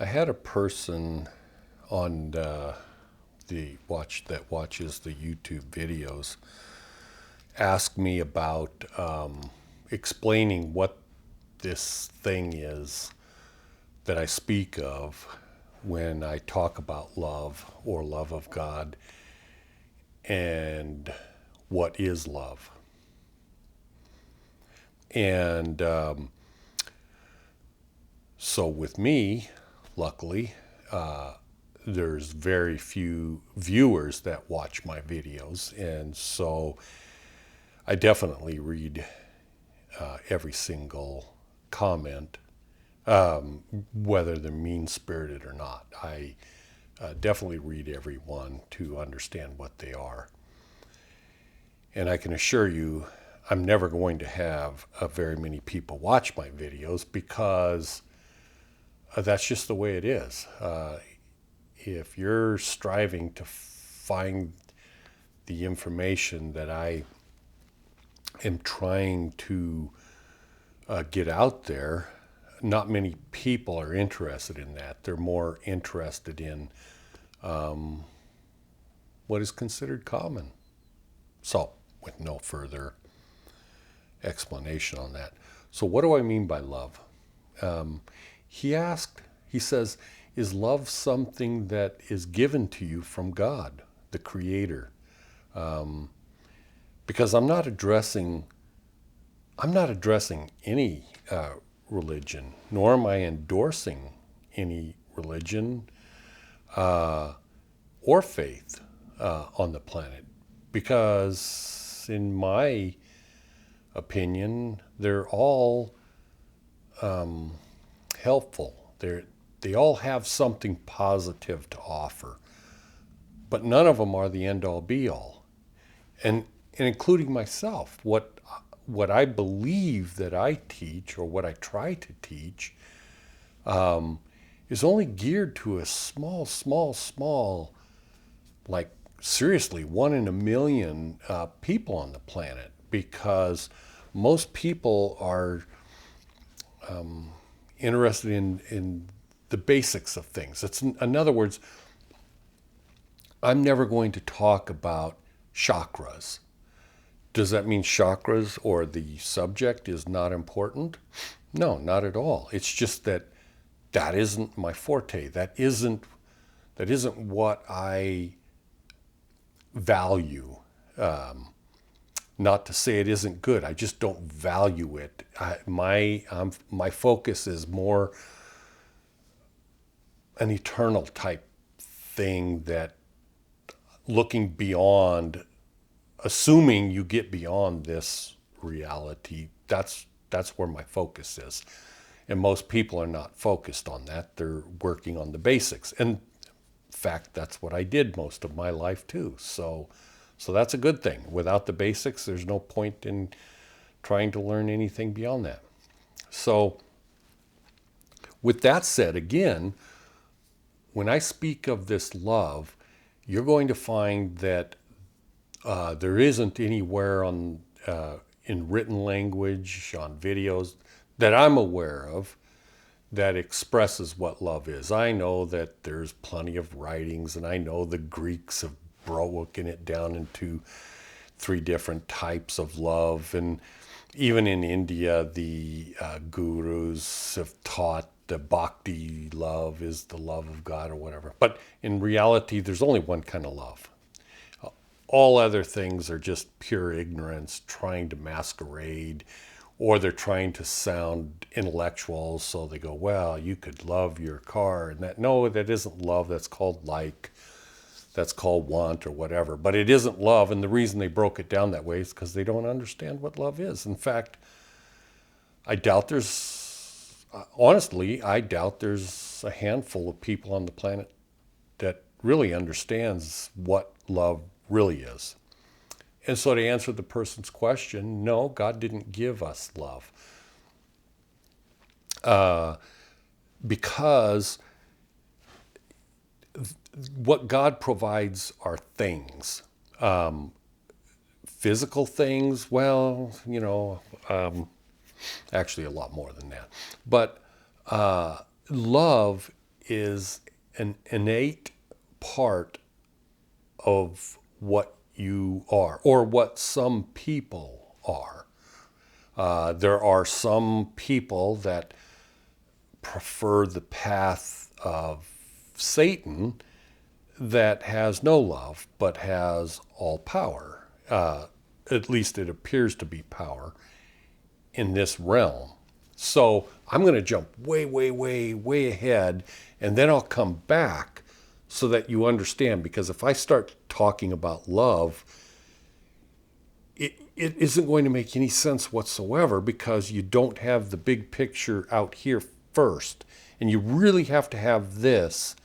I had a person on that watches the YouTube videos ask me about explaining what this thing is that I speak of when I talk about love or love of God and what is love. And so with me, luckily, there's very few viewers that watch my videos, and so I definitely read every single comment, whether they're mean-spirited or not. I definitely read every one to understand what they are. And I can assure you, I'm never going to have very many people watch my videos because that's just the way it is. If you're striving to find the information that I am trying to get out there, not many people are interested in that. They're more interested in what is considered common. So, with no further explanation on that. So, what do I mean by love? He says, is love something that is given to you from God, the Creator? Because I'm not addressing any religion, nor am I endorsing any religion or faith on the planet, because in my opinion, they're all helpful. They all have something positive to offer, but none of them are the end-all be-all. And including myself, what I believe that I teach, or what I try to teach, is only geared to a small, like seriously, 1 in a million people on the planet, because most people are interested in the basics of things. In other words, I'm never going to talk about chakras. Does that mean chakras or the subject is not important? No, not at all. It's just that that isn't my forte. That isn't what I value. Not to say it isn't good. I just don't value it. My focus is more an eternal type thing, that looking beyond, assuming you get beyond this reality, that's where my focus is. And most people are not focused on that. They're working on the basics. And in fact, that's what I did most of my life too. So that's a good thing. Without the basics, there's no point in trying to learn anything beyond that. So with that said, again, when I speak of this love, you're going to find that there isn't anywhere in written language, on videos, that I'm aware of, that expresses what love is. I know that there's plenty of writings, and I know the Greeks have broken it down into 3 different types of love. And even in India, the gurus have taught the bhakti love is the love of God or whatever. But in reality, there's only one kind of love. All other things are just pure ignorance trying to masquerade, or they're trying to sound intellectual. So they go, well, you could love your car, and that, no, that isn't love. That's called like, that's called want or whatever. But it isn't love. And the reason they broke it down that way is because they don't understand what love is. In fact, honestly, I doubt there's a handful of people on the planet that really understands what love really is. And so to answer the person's question, no, God didn't give us love. Because what God provides are things. Physical things, well, actually a lot more than that. But love is an innate part of what you are, or what some people are. There are some people that prefer the path of Satan that has no love, but has all power. At least it appears to be power in this realm. So I'm going to jump way, way, way, way ahead, and then I'll come back so that you understand. Because if I start talking about love, it isn't going to make any sense whatsoever, because you don't have the big picture out here first. And you really have to have this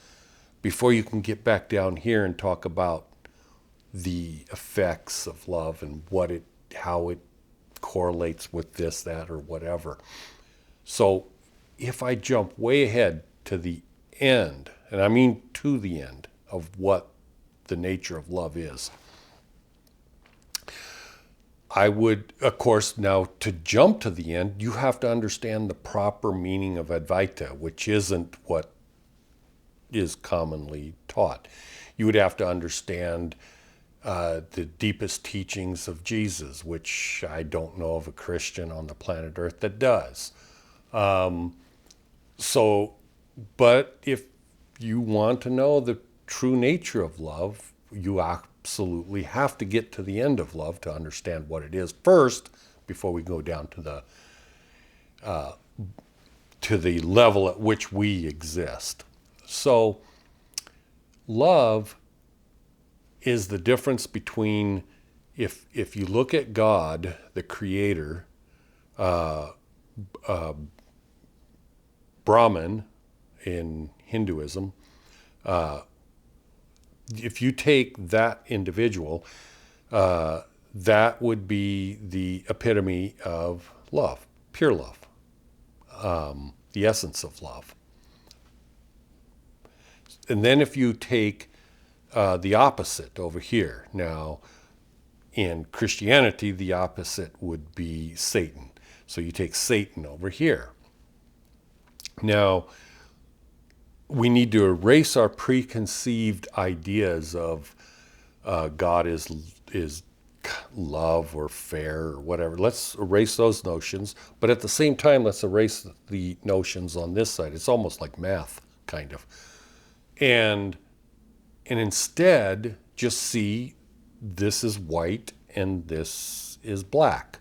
before you can get back down here and talk about the effects of love and how it correlates with this, that, or whatever. So if I jump way ahead to the end, and I mean to the end of what the nature of love is, I would, of course, now to jump to the end, you have to understand the proper meaning of Advaita, which isn't what is commonly taught. You would have to understand the deepest teachings of Jesus, which I don't know of a Christian on the planet Earth that does. But if you want to know the true nature of love, you absolutely have to get to the end of love to understand what it is first, before we go down to the level at which we exist. So love is the difference between, if you look at God, the Creator, Brahman in Hinduism, if you take that individual, that would be the epitome of love, pure love, the essence of love. And then if you take the opposite over here, now in Christianity, the opposite would be Satan. So you take Satan over here. Now, we need to erase our preconceived ideas of God is love or fair or whatever. Let's erase those notions, but at the same time, let's erase the notions on this side. It's almost like math, kind of. And instead, just see this is white and this is black,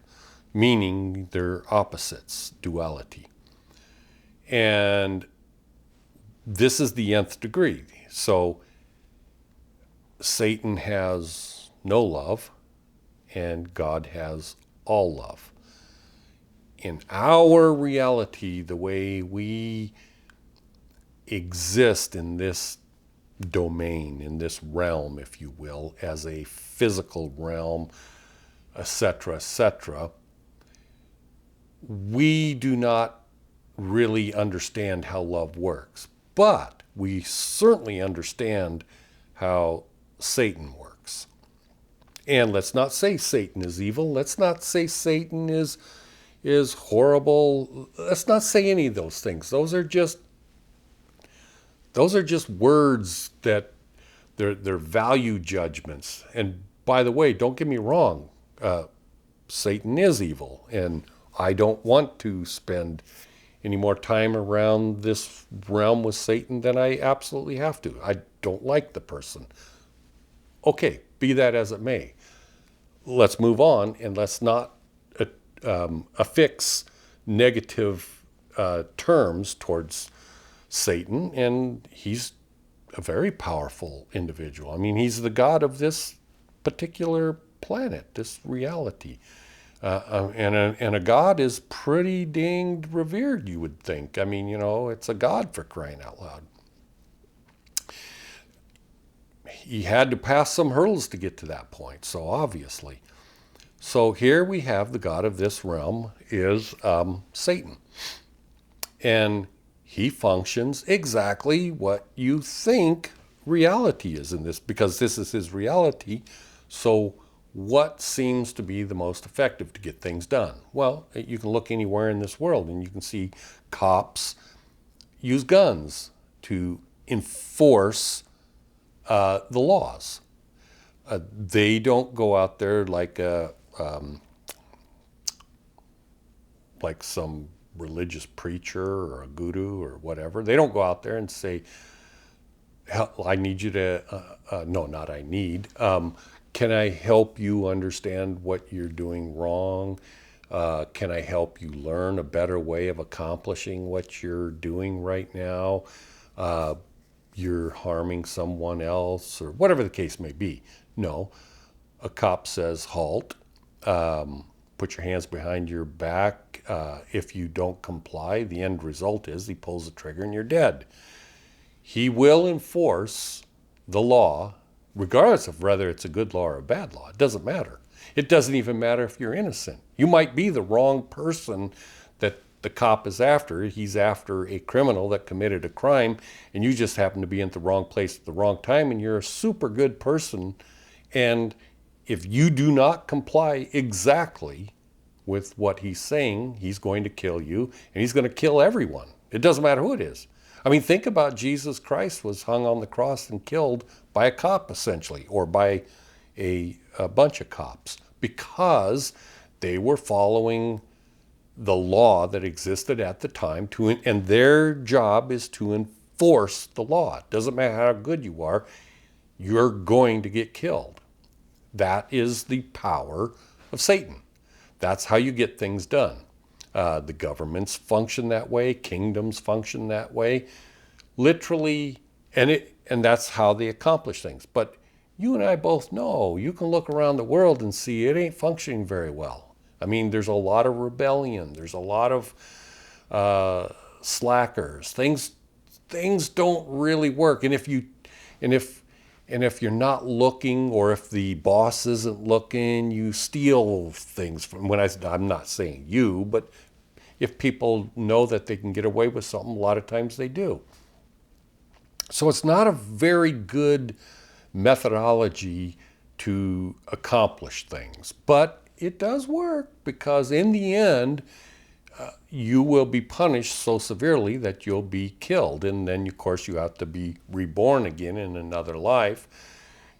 meaning they're opposites, duality. And this is the nth degree. So Satan has no love and God has all love. In our reality, the way we exist in this domain, in this realm, if you will, as a physical realm, etc., we do not really understand how love works. But we certainly understand how Satan works. And let's not say Satan is evil. Let's not say Satan is horrible. Let's not say any of those things. Those are just words that they're value judgments. And by the way, don't get me wrong, Satan is evil, and I don't want to spend any more time around this realm with Satan than I absolutely have to. I don't like the person. Okay, be that as it may. Let's move on, and let's not affix negative terms towards Satan. And he's a very powerful individual. I mean, he's the god of this particular planet, this reality. And a god is pretty danged revered, you would think. I mean, it's a god, for crying out loud. He had to pass some hurdles to get to that point, so obviously. So here we have the god of this realm is Satan. And he functions exactly what you think reality is in this, because this is his reality. So what seems to be the most effective to get things done? Well, you can look anywhere in this world and you can see cops use guns to enforce the laws. They don't go out there like some religious preacher or a guru or whatever. They don't go out there and say, I need you to, no, not I need. Can I help you understand what you're doing wrong? Can I help you learn a better way of accomplishing what you're doing right now? You're harming someone else, or whatever the case may be. No, a cop says, halt, put your hands behind your back. If you don't comply, the end result is he pulls the trigger and you're dead. He will enforce the law, regardless of whether it's a good law or a bad law. It doesn't matter. It doesn't even matter if you're innocent. You might be the wrong person that the cop is after. He's after a criminal that committed a crime, and you just happen to be in the wrong place at the wrong time, and you're a super good person. And if you do not comply exactly with what he's saying, he's going to kill you, and he's going to kill everyone. It doesn't matter who it is. I mean, think about Jesus Christ was hung on the cross and killed by a cop, essentially, or by a bunch of cops, because they were following the law that existed at the time, and their job is to enforce the law. It doesn't matter how good you are, you're going to get killed. That is the power of Satan. That's how you get things done. The governments function that way, kingdoms function that way, literally, and that's how they accomplish things. But you and I both know, you can look around the world and see it ain't functioning very well. I mean, there's a lot of rebellion, there's a lot of slackers. Things don't really work. And if you're not looking, or if the boss isn't looking, you steal things from. I'm not saying you, but if people know that they can get away with something, a lot of times they do. So it's not a very good methodology to accomplish things, but it does work, because in the end, you will be punished so severely that you'll be killed. And then, of course, you have to be reborn again in another life,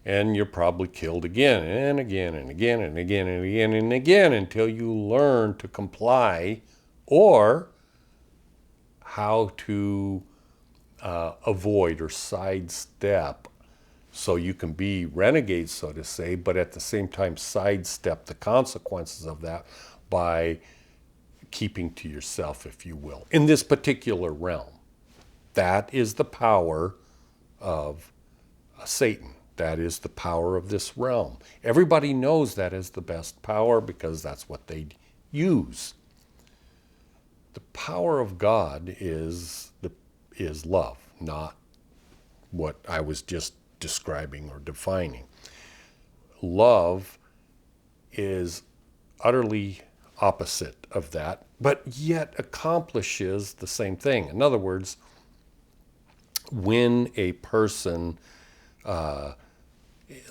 and you're probably killed again and again and again and again and again and again until you learn to comply, or how to avoid or sidestep, so you can be renegades, so to say, but at the same time sidestep the consequences of that by keeping to yourself, if you will, in this particular realm. That is the power of Satan. That is the power of this realm. Everybody knows that is the best power, because that's what they use. The power of God is love, not what I was just describing or defining. Love is utterly opposite of that, but yet accomplishes the same thing. In other words, when a person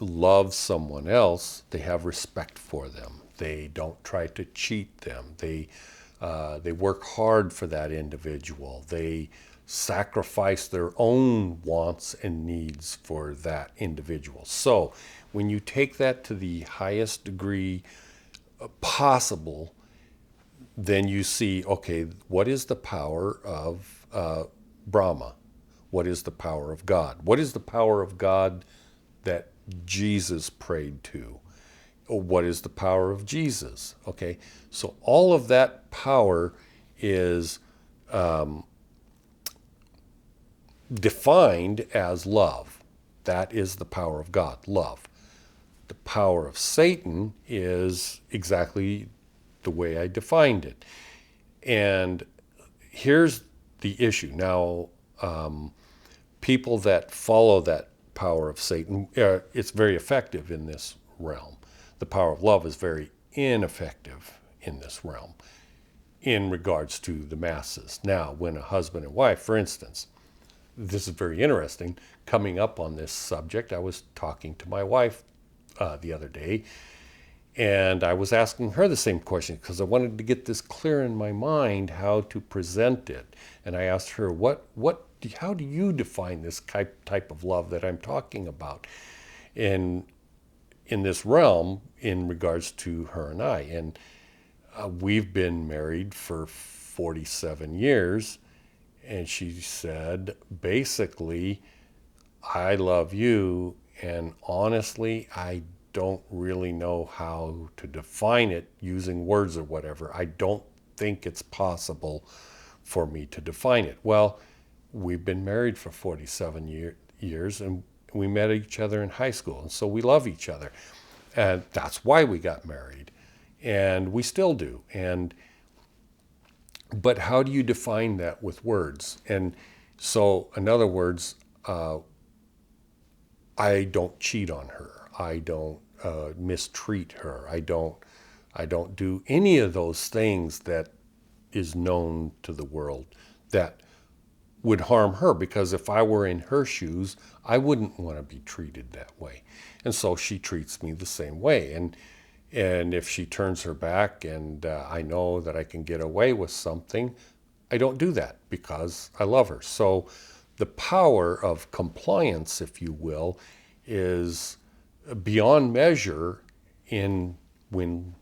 loves someone else, they have respect for them. They don't try to cheat them. They work hard for that individual. They sacrifice their own wants and needs for that individual. So when you take that to the highest degree possible, then you see, okay, what is the power of Brahma? What is the power of God? What is the power of God that Jesus prayed to? What is the power of Jesus? Okay, so all of that power is defined as love. That is the power of God, love. The power of Satan is exactly the way I defined it. And here's the issue. Now, people that follow that power of Satan, it's very effective in this realm. The power of love is very ineffective in this realm in regards to the masses. Now, when a husband and wife, for instance, this is very interesting, coming up on this subject, I was talking to my wife the other day, and I was asking her the same question, because I wanted to get this clear in my mind how to present it. And I asked her, what how do you define this type of love that I'm talking about in this realm in regards to her and I? And we've been married for 47 years, and she said, basically, I love you, and honestly, I don't really know how to define it using words or whatever. I don't think it's possible for me to define it. Well, we've been married for 47 years, and we met each other in high school, and so we love each other. And that's why we got married, and we still do. But how do you define that with words? And so, in other words, I don't cheat on her. I don't mistreat her. I don't do any of those things that is known to the world that would harm her, because if I were in her shoes, I wouldn't want to be treated that way. And so she treats me the same way. And if she turns her back and I know that I can get away with something, I don't do that because I love her. So the power of compliance, if you will, is beyond measure in when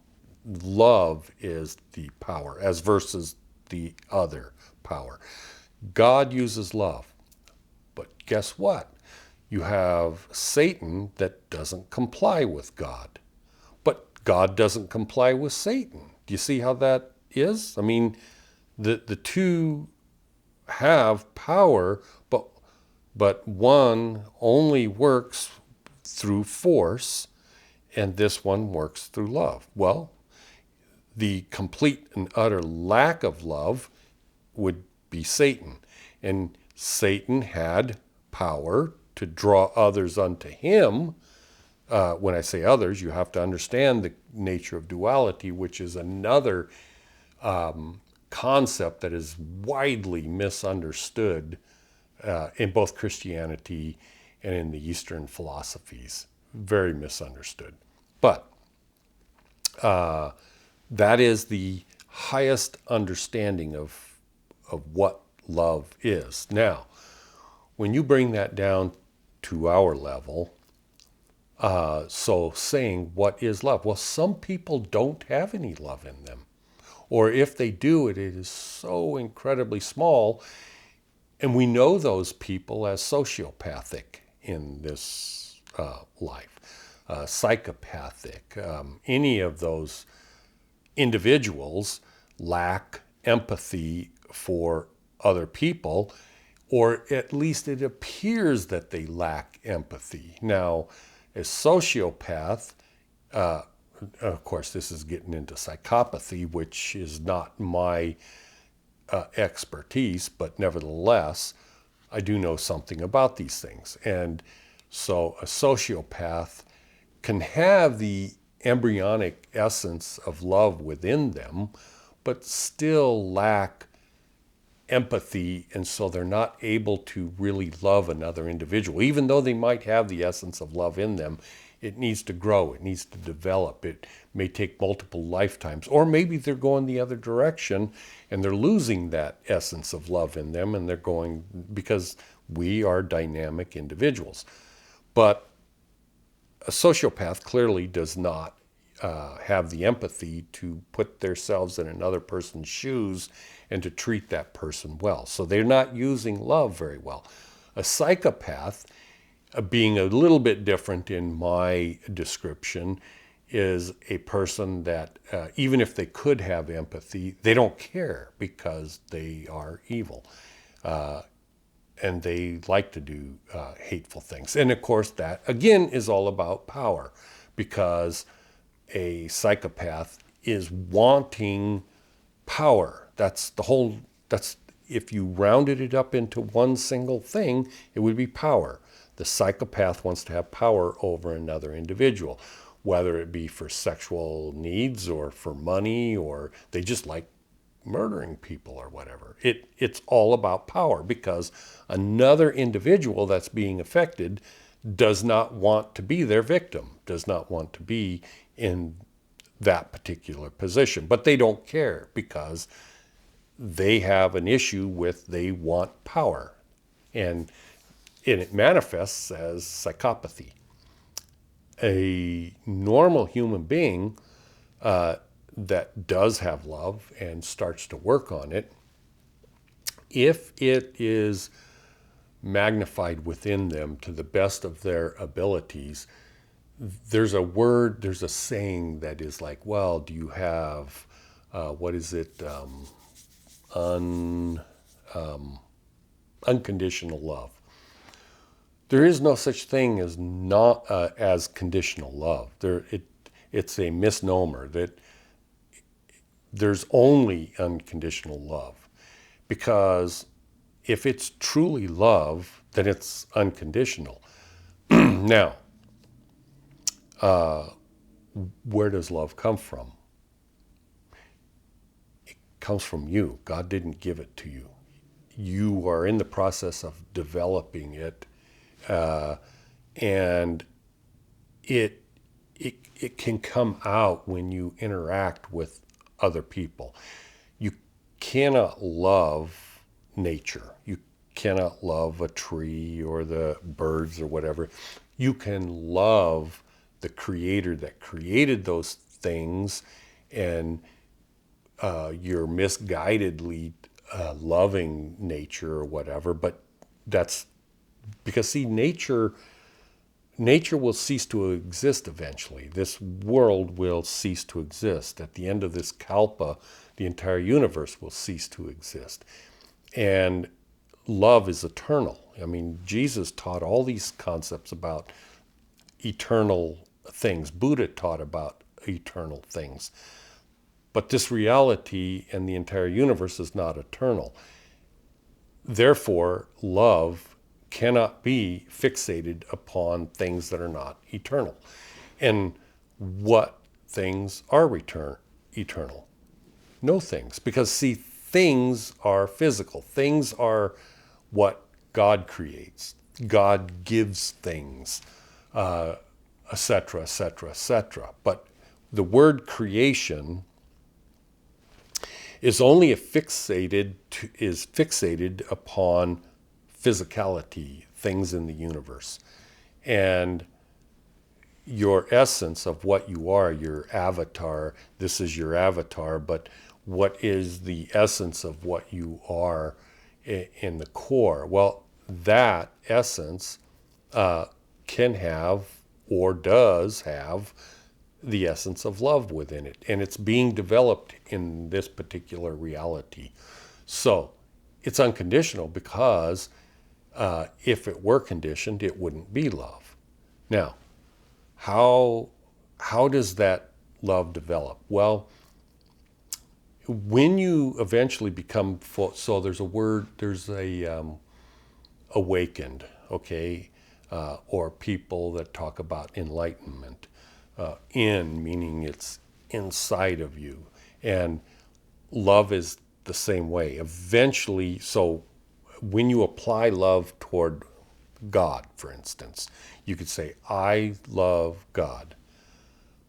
love is the power as versus the other power. God uses love, but guess what? You have Satan that doesn't comply with God, but God doesn't comply with Satan. Do you see how that is? I mean, the two have power, but one only works through force, and this one works through love. Well, the complete and utter lack of love would be Satan. And Satan had power to draw others unto him. When I say others, you have to understand the nature of duality, which is another concept that is widely misunderstood in both Christianity and in the Eastern philosophies. Very misunderstood. But that is the highest understanding of what love is. Now, when you bring that down to our level, so saying what is love? Well, some people don't have any love in them. Or if they do, it is so incredibly small. And we know those people as sociopathic in this life, psychopathic. Any of those individuals lack empathy for other people, or at least it appears that they lack empathy. Now, a sociopath, of course, this is getting into psychopathy, which is not my expertise, but nevertheless, I do know something about these things. And so a sociopath can have the embryonic essence of love within them, but still lack empathy, and so they're not able to really love another individual. Even though they might have the essence of love in them, it needs to grow, it needs to develop. It may take multiple lifetimes, or maybe they're going the other direction and they're losing that essence of love in them, and they're going, because we are dynamic individuals. But a sociopath clearly does not have the empathy to put themselves in another person's shoes and to treat that person well. So they're not using love very well. A psychopath, being a little bit different in my description, is a person that even if they could have empathy, they don't care because they are evil. And they like to do hateful things. And of course, that again is all about power, because a psychopath is wanting power. That's if you rounded it up into one single thing, it would be power. The psychopath wants to have power over another individual, whether it be for sexual needs or for money, or they just like murdering people or whatever. It's all about power, because another individual that's being affected does not want to be their victim, does not want to be in that particular position. But they don't care because they have an issue with, they want power. And it manifests as psychopathy. A normal human being that does have love and starts to work on it, if it is magnified within them to the best of their abilities, there's a saying that is like, well, do you have, what is it, unconditional love? There is no such thing as not as conditional love. It's a misnomer that there's only unconditional love, because if it's truly love, then it's unconditional. Now, where does love come from? It comes from you. God didn't give it to you. You are in the process of developing it, and it can come out when you interact with other people. You cannot love nature. You cannot love a tree or the birds or whatever. You can love the creator that created those things, and you're misguidedly loving nature or whatever. But that's because, see, nature will cease to exist eventually. This world will cease to exist. At the end of this kalpa, the entire universe will cease to exist. And love is eternal. I mean, Jesus taught all these concepts about eternal things. Buddha taught about eternal things. But this reality and the entire universe is not eternal. Therefore, love cannot be fixated upon things that are not eternal. And what things are eternal? No things. Because, see, things are physical. Things are what God creates. God gives things, etc., etc., etc. But the word creation is only fixated upon physicality, things in the universe. And your essence of what you are, your avatar, this is your avatar, but what is the essence of what you are in the core? Well, that essence can have, or does have, the essence of love within it. And it's being developed in this particular reality. So it's unconditional, because if it were conditioned, it wouldn't be love. Now, how does that love develop? Well, when you eventually become full, so there's awakened, okay, or people that talk about enlightenment. Meaning it's inside of you, and love is the same way. Eventually, so when you apply love toward God, for instance, you could say, I love God.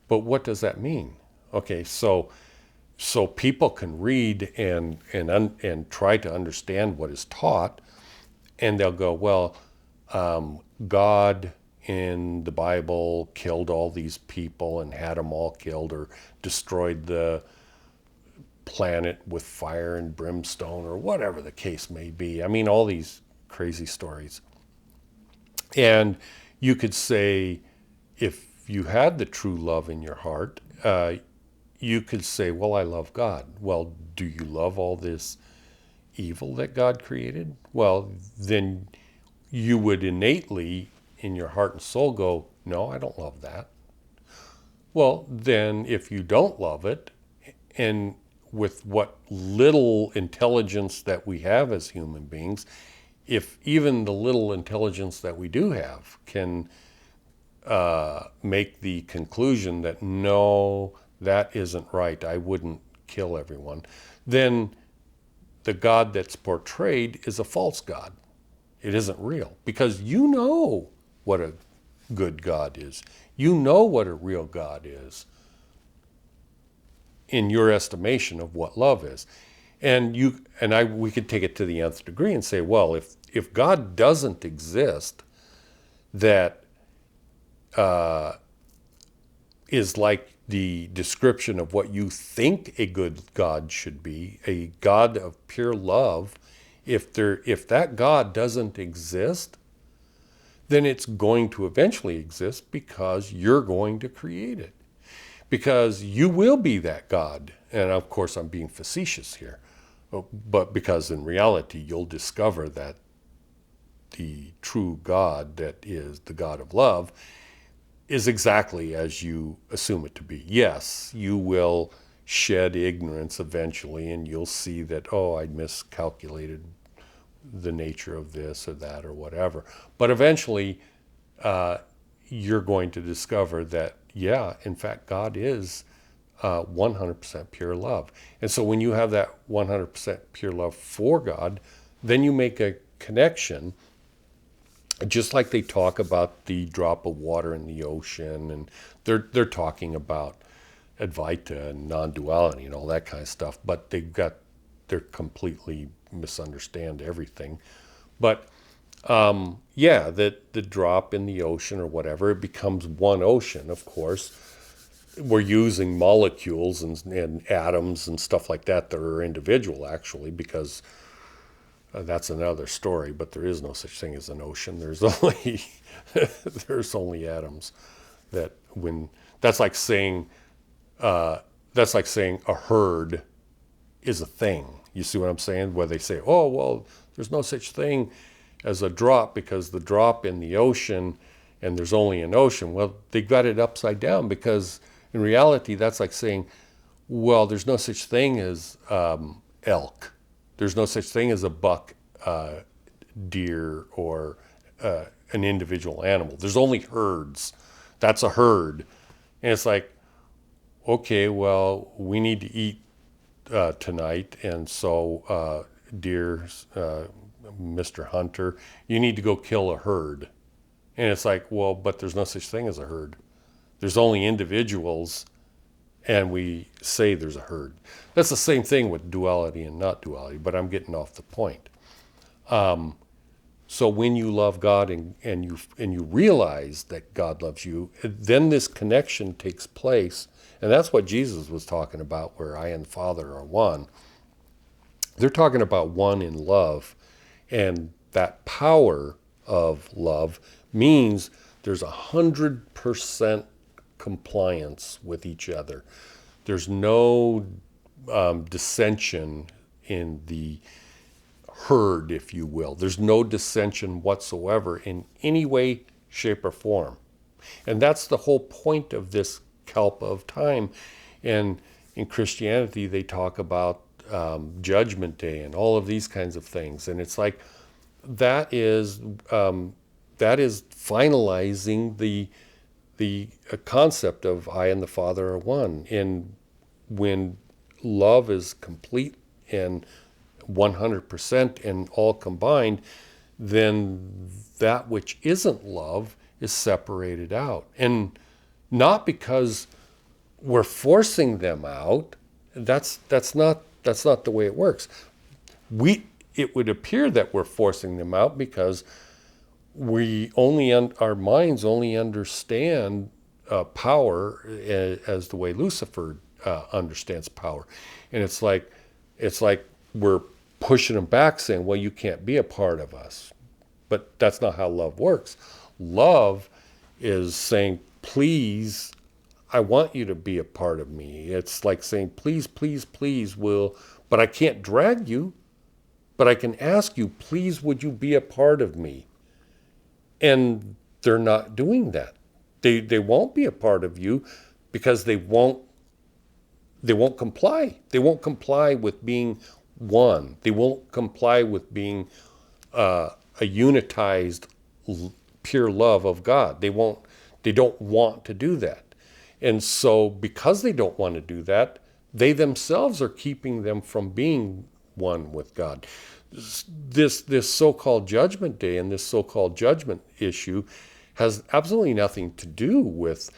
But what does that mean? Okay, so people can read and try to understand what is taught, and they'll go, well, God in the Bible killed all these people and had them all killed, or destroyed the planet with fire and brimstone, or whatever the case may be. I mean, all these crazy stories. And you could say, if you had the true love in your heart, you could say, well, I love God. Well, do you love all this evil that God created? Well, then you would innately, in your heart and soul, go, no, I don't love that. Well, then if you don't love it, and with what little intelligence that we have as human beings, if even the little intelligence that we do have can make the conclusion that, no, that isn't right, I wouldn't kill everyone, then the God that's portrayed is a false God. It isn't real, because you know what a good God is. You know what a real God is in your estimation of what love is. We could take it to the nth degree and say, well, if God doesn't exist, that is like the description of what you think a good God should be, a God of pure love. If that God doesn't exist, then it's going to eventually exist because you're going to create it. Because you will be that God. And of course, I'm being facetious here. But because in reality, you'll discover that the true God, that is the God of love, is exactly as you assume it to be. Yes, you will shed ignorance eventually, and you'll see that, oh, I miscalculated the nature of this or that or whatever. But eventually, you're going to discover that, yeah, in fact, God is 100% pure love. And so when you have that 100% pure love for God, then you make a connection, just like they talk about the drop of water in the ocean, and they're talking about Advaita and non-duality and all that kind of stuff, but they're completely misunderstand everything. But yeah, that the drop in the ocean or whatever, it becomes one ocean, of course. We're using molecules and atoms and stuff like that are individual, actually, because that's another story. But there is no such thing as an ocean. There's only there's only atoms. That's like saying a herd is a thing. You see what I'm saying? Where they say, oh, well, there's no such thing as a drop because the drop in the ocean and there's only an ocean. Well, they got it upside down, because in reality, that's like saying, well, there's no such thing as elk. There's no such thing as a buck deer or an individual animal. There's only herds. That's a herd. And it's like, okay, well, we need to eat tonight, and so dear Mr. Hunter, you need to go kill a herd. And it's like, well, but there's no such thing as a herd. There's only individuals, and we say there's a herd. That's the same thing with duality and not duality, but I'm getting off the point. So when you love God and you realize that God loves you, then this connection takes place. And that's what Jesus was talking about, where I and the Father are one. They're talking about one in love. And that power of love means there's 100% compliance with each other. There's no dissension in the herd, if you will. There's no dissension whatsoever in any way, shape, or form. And that's the whole point of this kalpa of time. And in Christianity, they talk about Judgment Day and all of these kinds of things. And it's like that is finalizing the concept of I and the Father are one. And when love is complete and 100% and all combined, then that which isn't love is separated out. And not because we're forcing them out. That's not the way it works. It would appear that we're forcing them out because our minds only understand power as the way Lucifer understands power, and it's like we're pushing them back, saying, "Well, you can't be a part of us." But that's not how love works. Love is saying, "Please, I want you to be a part of me." It's like saying, "Please, please, please, but I can't drag you, but I can ask you, please, would you be a part of me?" And they're not doing that. They won't be a part of you because they won't comply. They won't comply with being one. They won't comply with being a unitized, pure love of God. They don't want to do that. And so because they don't want to do that, they themselves are keeping them from being one with God. This so-called Judgment Day and this so-called judgment issue has absolutely nothing to do with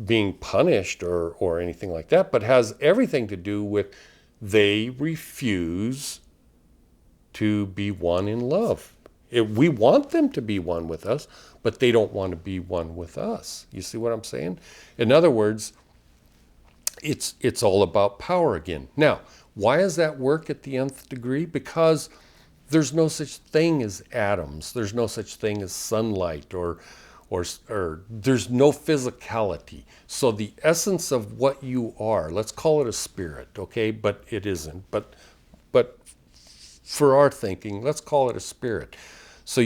being punished or anything like that, but has everything to do with they refuse to be one in love. We want them to be one with us, but they don't want to be one with us. You see what I'm saying? In other words, it's all about power again. Now, why does that work at the nth degree? Because there's no such thing as atoms. There's no such thing as sunlight or there's no physicality. So the essence of what you are, let's call it a spirit, okay? But it isn't. But for our thinking, let's call it a spirit. So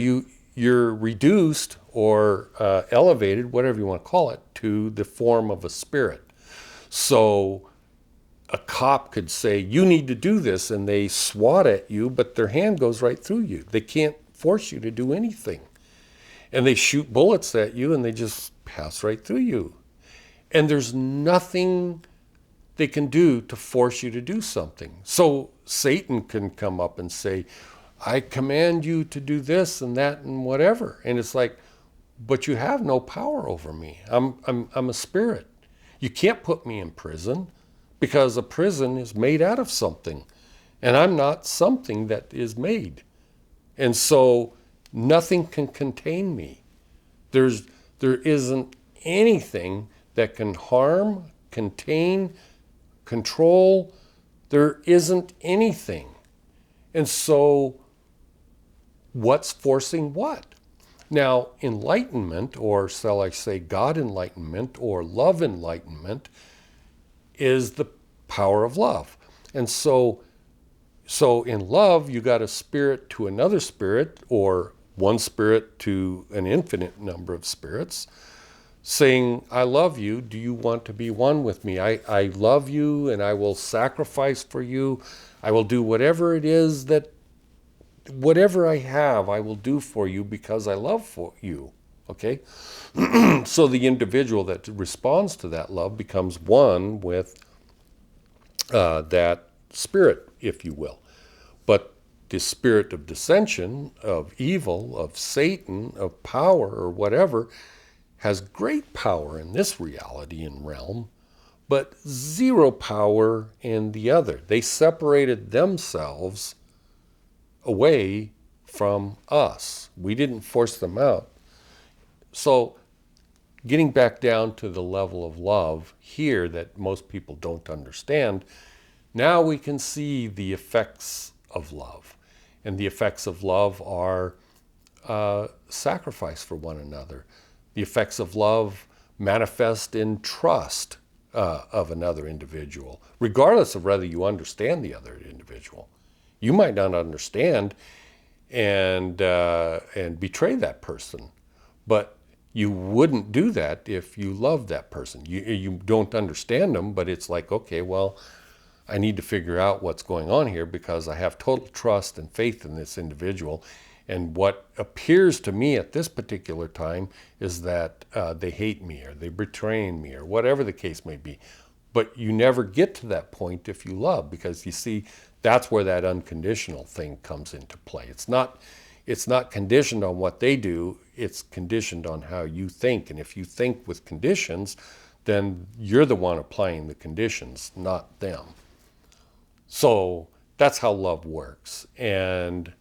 you're reduced or elevated, whatever you want to call it, to the form of a spirit. So a cop could say, you need to do this, and they swat at you, but their hand goes right through you. They can't force you to do anything. And they shoot bullets at you, and they just pass right through you. And there's nothing they can do to force you to do something. So Satan can come up and say, I command you to do this and that and whatever. And it's like, but you have no power over me. I'm a spirit. You can't put me in prison because a prison is made out of something. And I'm not something that is made. And so nothing can contain me. There isn't anything that can harm, contain, control. There isn't anything. And so what's forcing what? Now, enlightenment, or shall I say God enlightenment or love enlightenment, is the power of love. And so in love, you got a spirit to another spirit, or one spirit to an infinite number of spirits, saying, I love you. Do you want to be one with me? I love you, and I will sacrifice for you. I will do whatever it is that, whatever I have, I will do for you because I love for you. Okay? So the individual that responds to that love becomes one with that spirit, if you will. But the spirit of dissension, of evil, of Satan, of power, or whatever, has great power in this reality and realm, but zero power in the other. They separated themselves away from us. We didn't force them out. So getting back down to the level of love here that most people don't understand, now we can see the effects of love. And the effects of love are sacrifice for one another. The effects of love manifest in trust of another individual, regardless of whether you understand the other individual. You might not understand and betray that person, but you wouldn't do that if you love that person. You don't understand them, but it's like, okay, well, I need to figure out what's going on here because I have total trust and faith in this individual. And what appears to me at this particular time is that they hate me or they're betraying me or whatever the case may be. But you never get to that point if you love, because you see, that's where that unconditional thing comes into play. It's not conditioned on what they do, it's conditioned on how you think. And if you think with conditions, then you're the one applying the conditions, not them. So that's how love works. And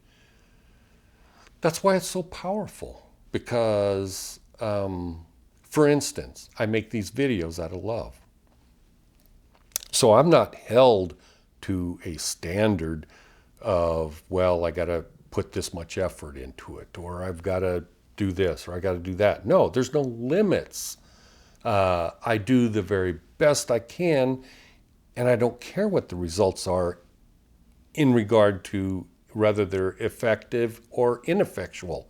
that's why it's so powerful. Because, for instance, I make these videos out of love. So I'm not held to a standard of, well, I got to put this much effort into it, or I've got to do this, or I got to do that. No, there's no limits. I do the very best I can, and I don't care what the results are in regard to whether they're effective or ineffectual.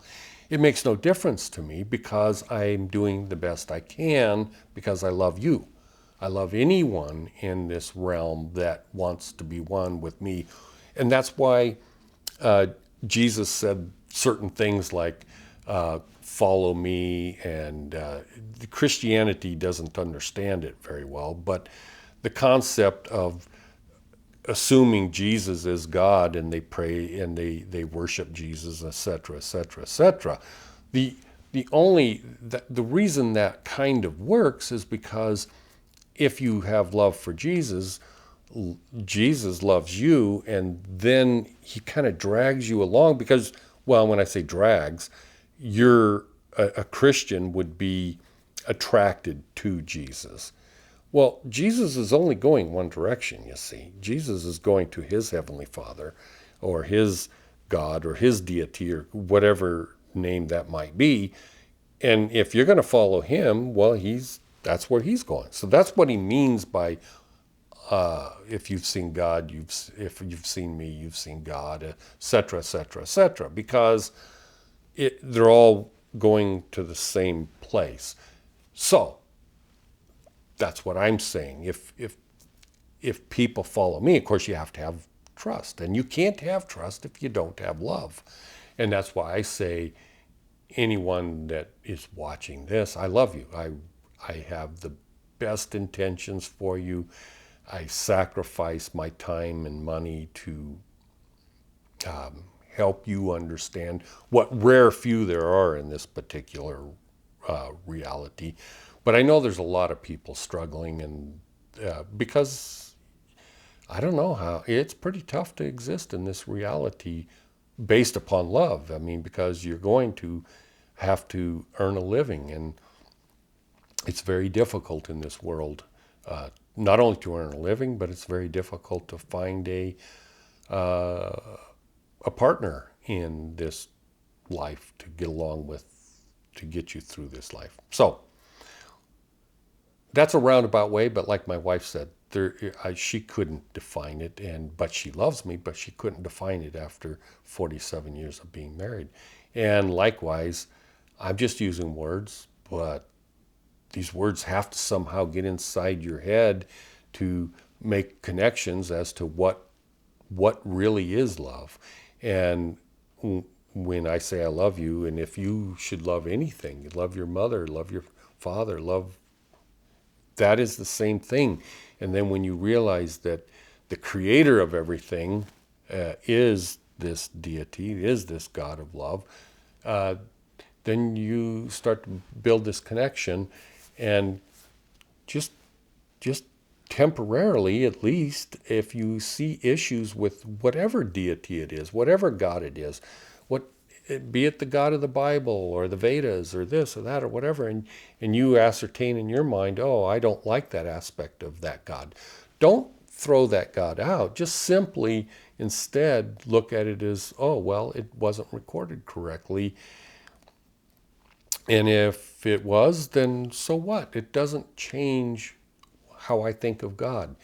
It makes no difference to me because I'm doing the best I can because I love you. I love anyone in this realm that wants to be one with me. And that's why Jesus said certain things like, follow me, and Christianity doesn't understand it very well, but the concept of assuming Jesus is God and they pray and they worship Jesus, etc., etc., etc. The reason that kind of works is because if you have love for Jesus, Jesus loves you, and then he kind of drags you along because, well, when I say drags, you're a Christian would be attracted to Jesus. Well, Jesus is only going one direction, you see. Jesus is going to his heavenly Father or his God or his deity or whatever name that might be. And if you're going to follow him, well, that's where he's going. So that's what he means by if you've seen God, if you've seen me, you've seen God, etc., etc., etc. Because they're all going to the same place. So that's what I'm saying. If people follow me, of course, you have to have trust, and you can't have trust if you don't have love. And that's why I say, anyone that is watching this, I love you. I have the best intentions for you. I sacrifice my time and money to help you understand what rare few there are in this particular reality. But I know there's a lot of people struggling, and because I don't know how, it's pretty tough to exist in this reality based upon love. I mean, because you're going to have to earn a living, and it's very difficult in this world, not only to earn a living, but it's very difficult to find a partner in this life to get along with, to get you through this life. So that's a roundabout way, but like my wife said, she couldn't define it, but she loves me, but she couldn't define it after 47 years of being married. And likewise, I'm just using words, but these words have to somehow get inside your head to make connections as to what really is love. And when I say I love you, and if you should love anything, love your mother, love your father, that is the same thing. And then when you realize that the creator of everything is this deity, is this God of love, then you start to build this connection, and just temporarily, at least, if you see issues with whatever deity it is, whatever God it is, be it the God of the Bible or the Vedas or this or that or whatever, and you ascertain in your mind, oh, I don't like that aspect of that God. Don't throw that God out. Just simply instead look at it as, oh, well, it wasn't recorded correctly. And if it was, then so what? It doesn't change how I think of God.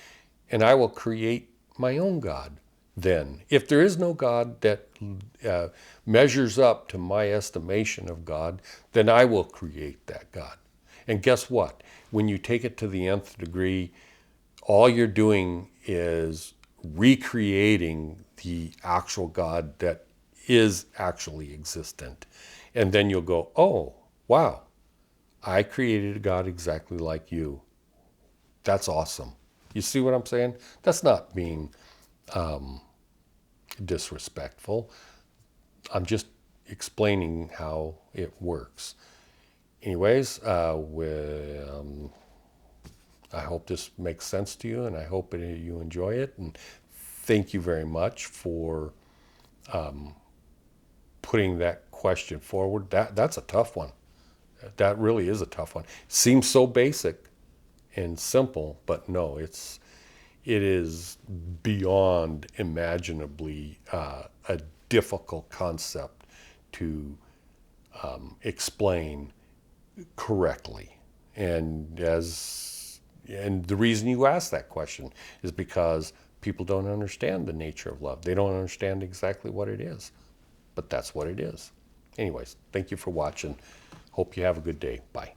And I will create my own God then. If there is no God that measures up to my estimation of God, then I will create that God. And guess what? When you take it to the nth degree, all you're doing is recreating the actual God that is actually existent. And then you'll go, oh, wow, I created a God exactly like you. That's awesome. You see what I'm saying? That's not being disrespectful. I'm just explaining how it works. Anyways, I hope this makes sense to you, and I hope you enjoy it. And thank you very much for putting that question forward. That's a tough one. That really is a tough one. Seems so basic and simple, but no, it is beyond imaginably a difficult concept to explain correctly. And the reason you ask that question is because people don't understand the nature of love. They don't understand exactly what it is, but that's what it is. Anyways, thank you for watching. Hope you have a good day. Bye.